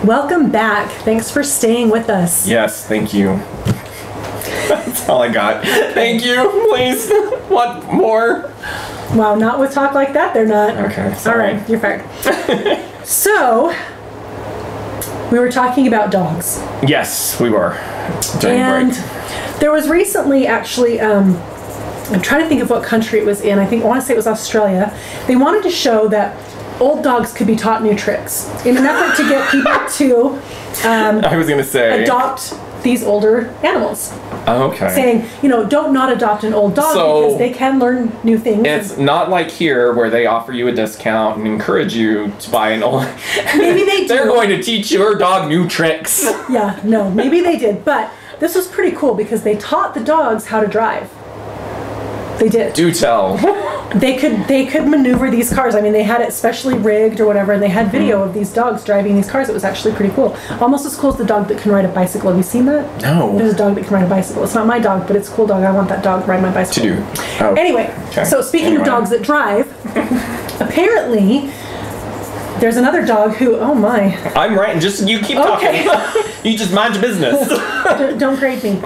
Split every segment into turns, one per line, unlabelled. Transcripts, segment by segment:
Welcome back. Thanks for staying with us.
Yes, thank you. That's all I got. Thank you, please. What more?
Wow, not with talk like that, they're not.
Okay, sorry.
All right, you're fired. So, we were talking about dogs.
Yes, we were.
And
break.
there was recently, actually, I'm trying to think of what country it was in. I want to say it was Australia. They wanted to show that old dogs could be taught new tricks in an effort to get people to
I was going to say
adopt these older animals.
Okay.
Saying, don't not adopt an old dog because they can learn new things.
It's not like here where they offer you a discount and encourage you to buy an old...
Maybe they do.
They're going to teach your dog new tricks.
Yeah, no, maybe they did. But this was pretty cool because they taught the dogs how to drive. They did.
Do tell.
They could maneuver these cars. I mean, they had it specially rigged or whatever, and they had video of these dogs driving these cars. It was actually pretty cool. Almost as cool as the dog that can ride a bicycle. Have you seen that?
No.
There's a dog that can ride a bicycle. It's not my dog, but it's a cool dog. I want that dog to ride my bicycle.
To do. Oh.
Anyway, so speaking of dogs that drive, apparently there's another dog who, oh my.
I'm right. Just you keep talking. You just mind your business.
Don't grade me.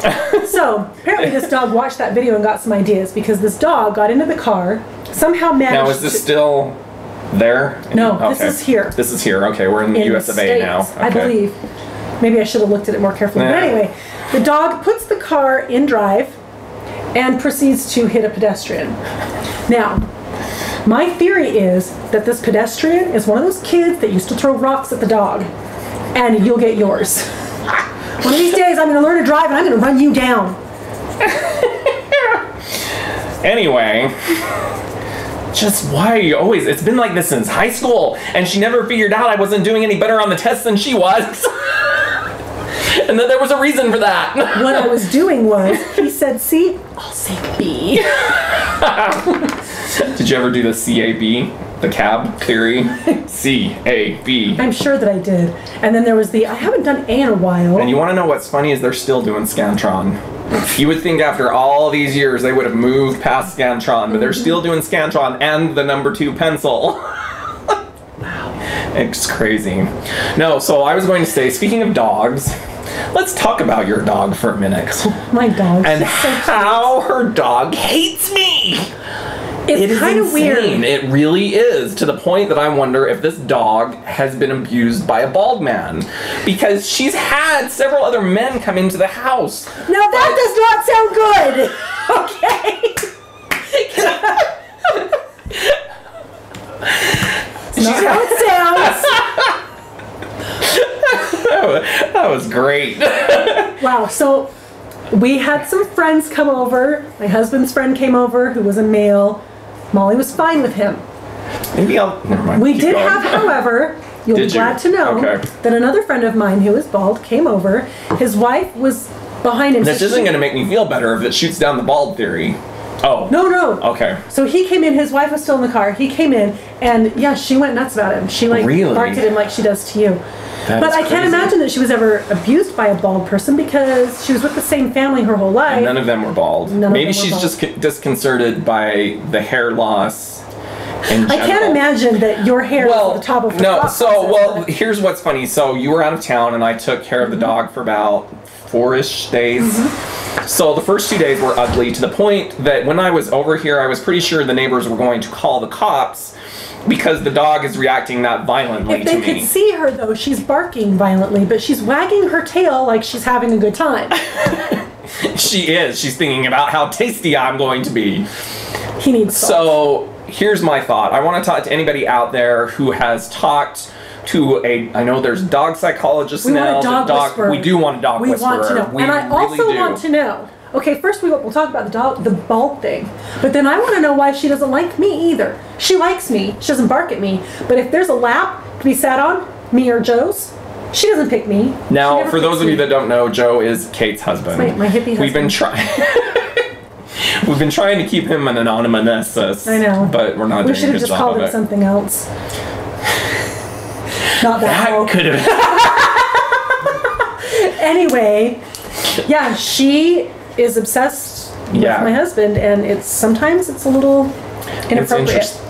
So apparently this dog watched that video and got some ideas because this dog got into the car, somehow managed.
Now is this still there?
No, this is here.
This is here. Okay, we're in the US of A now. Okay.
I believe. Maybe I should have looked at it more carefully. But anyway, the dog puts the car in drive and proceeds to hit a pedestrian. Now, my theory is that this pedestrian is one of those kids that used to throw rocks at the dog, and you'll get yours. One of these days, I'm going to learn to drive, and I'm going to run you down.
Anyway, just why you always... It's been like this since high school, and she never figured out I wasn't doing any better on the test than she was. And then there was a reason for that.
What I was doing was, he said C, I'll say B.
Did you ever do the CAB, the cab theory? CAB.
I'm sure that I did. And then there was I haven't done A in a while.
And you want to know what's funny is they're still doing Scantron. You would think after all these years they would have moved past Scantron, but they're still doing Scantron and the number 2 pencil. Wow. It's crazy. No, so I was going to say, speaking of dogs, let's talk about your dog for a minute.
My dog.
And how her dog hates me.
It's kind of weird.
It really is, to the point that I wonder if this dog has been abused by a bald man. Because she's had several other men come into the house.
Now that does not sound good! Okay? It's not how it sounds.
That was great.
Wow, so we had some friends come over. My husband's friend came over, who was a male. Molly was fine with him.
Maybe never mind.
We did have, however, you'll be glad to know that another friend of mine who is bald came over. His wife was behind him.
This isn't going to make me feel better if it shoots down the bald theory. Oh.
No.
Okay.
So he came in, his wife was still in the car. He came in, and yeah, she went nuts about him. She barked at him like she does to you. But I can't imagine that she was ever abused by a bald person because she was with the same family her whole life.
And none of them were bald. Maybe she's just disconcerted by the hair loss in general.
I can't imagine that your hair is at the top of her
here's what's funny. So you were out of town and I took care of the dog for about 4-ish days. So the first 2 days were ugly to the point that when I was over here, I was pretty sure the neighbors were going to call the cops because the dog is reacting that violently to me.
If they could see her, though, she's barking violently, but she's wagging her tail like she's having a good time.
She is. She's thinking about how tasty I'm going to be.
He needs salt.
So here's my thought. I want to talk to anybody out there who has talked to I know there's dog psychologists now.
We want a dog whisperer.
We do want a dog whisperer.
We want to know. And I also want to know. Okay, first we'll talk about the bald thing. But then I want to know why she doesn't like me either. She likes me. She doesn't bark at me. But if there's a lap to be sat on, me or Joe's, she doesn't pick me.
Now, for those of you that don't know, Joe is Kate's husband.
My hippie husband.
We've been trying to keep him an anonymous.
I know.
But we're not doing a good job of it.
We should have just called it something else. Not that
could have.
Anyway, yeah, she is obsessed with my husband, and sometimes it's a little inappropriate.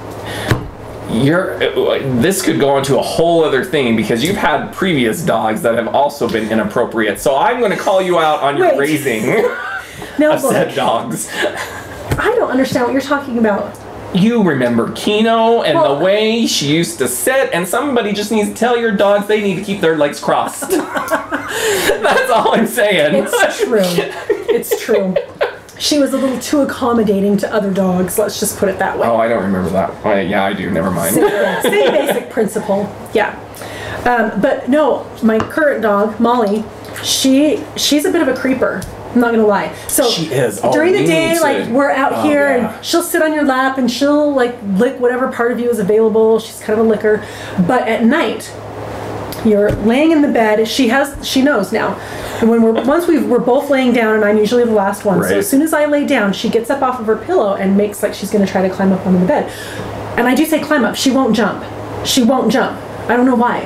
this could go into a whole other thing because you've had previous dogs that have also been inappropriate. So I'm going to call you out on your
Wait.
raising
Now,
of said dogs.
I don't understand what you're talking about.
You remember Kino and
Well,
the way she used to sit, and somebody just needs to tell your dogs they need to keep their legs crossed. That's all I'm saying.
It's true. It's true. She was a little too accommodating to other dogs. Let's just put it that way.
Oh, I don't remember that. Yeah, I do. Never mind.
Same basic principle. Yeah. But no, my current dog, Molly, she's a bit of a creeper. I'm not gonna lie. So
She is. Oh,
during the
we
day,
need to-
like we're out
Oh,
here,
yeah.
and she'll sit on your lap and she'll like lick whatever part of you is available. She's kind of a licker. But at night, you're laying in the bed. She knows now. And when we're both laying down, and I'm usually the last one. So
Right.
as soon as I lay down, she gets up off of her pillow and makes like she's gonna try to climb up onto the bed. And I do say climb up. She won't jump. She won't jump. I don't know why.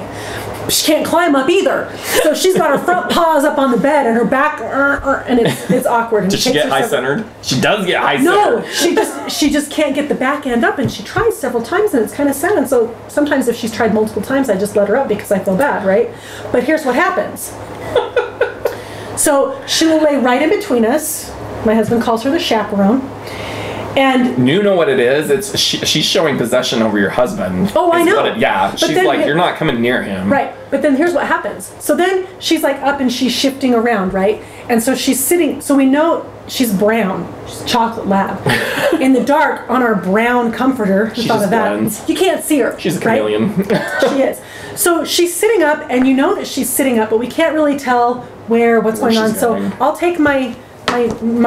She can't climb up either. So she's got her front paws up on the bed and her back, and it's awkward. And
Does
it
she
takes
get
her
high
several-
centered? She does get high
No,
centered.
she just can't get the back end up, and she tries several times, and it's kind of sad. And so sometimes if she's tried multiple times, I just let her up because I feel bad, right? But here's what happens. So she will lay right in between us. My husband calls her the chaperone. And
You know what it is? She's showing possession over your husband.
Oh, I
is
know.
what yeah,
But
she's
then
like,
it-
you're not coming near him.
right, but then here's what happens. So then she's like up and she's shifting around, right? And so she's sitting, so we know she's brown. She's a chocolate lab. In the dark on our brown comforter, who
She
thought
just
of that?
blends.
You can't see her.
She's a
right?
chameleon.
She is. So she's sitting up, and you know that she's sitting up, but we can't really tell what's
Where
going on.
she's
So
going.
I'll take my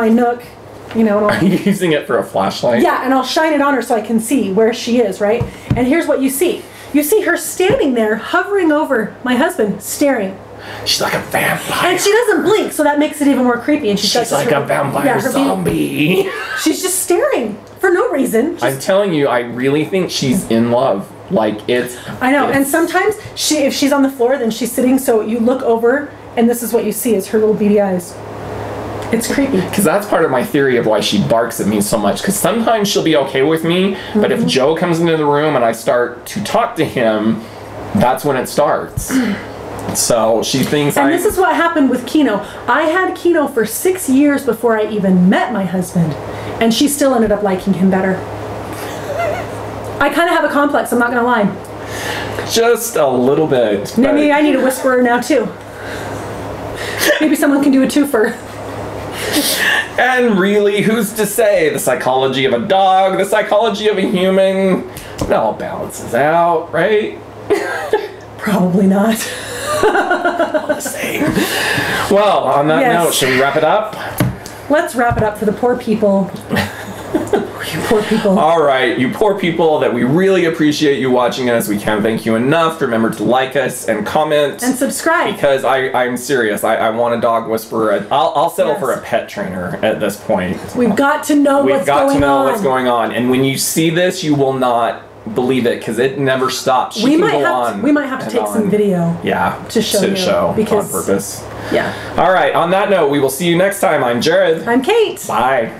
Nook, and
Are
I'll,
you using it for a flashlight?
yeah, and I'll shine it on her so I can see where she is, right? And here's what you see. You see her standing there, hovering over my husband, staring.
She's like a vampire.
And she doesn't blink, so that makes it even more creepy. And
She's like a vampire
her beauty-
zombie.
She's just staring for no reason.
I'm telling you, I really think she's in love. Like it's.
I know, and
it's-
sometimes if she's on the floor, then she's sitting. So you look over, and this is what you see: is her little beady eyes. It's creepy.
Because that's part of my theory of why she barks at me so much. Because sometimes she'll be okay with me, but
Mm-hmm.
if Joe comes into the room and I start to talk to him, that's when it starts. So she thinks
And this is what happened with Kino. I had Kino for 6 years before I even met my husband, and she still ended up liking him better. I kind of have a complex. I'm not gonna lie.
just a little bit.
Maybe
but-
I need a whisperer now too. Maybe someone can do a twofer.
And really, who's to say? The psychology of a dog, the psychology of a human, it all balances out, right?
Probably not.
Same. Well, on that
Yes.
note, should we wrap it up?
Let's wrap it up for the poor people. You poor people.
All right, you poor people that we really appreciate you watching us. We can't thank you enough. Remember to like us and comment.
And subscribe.
Because I'm serious. I want a dog whisperer. I'll settle
Yes.
for a pet trainer at this point.
We've got to know
We've
what's
got
going
to know
on.
what's going on. And when you see this, you will not believe it because it never stops. She
We
can
might
go
have
on
to, we might have to
and
take some
on.
video.
Yeah,
to show you, because-
on purpose.
Yeah.
All right, on that note, we will see you next time. I'm Jared.
I'm Kate.
Bye.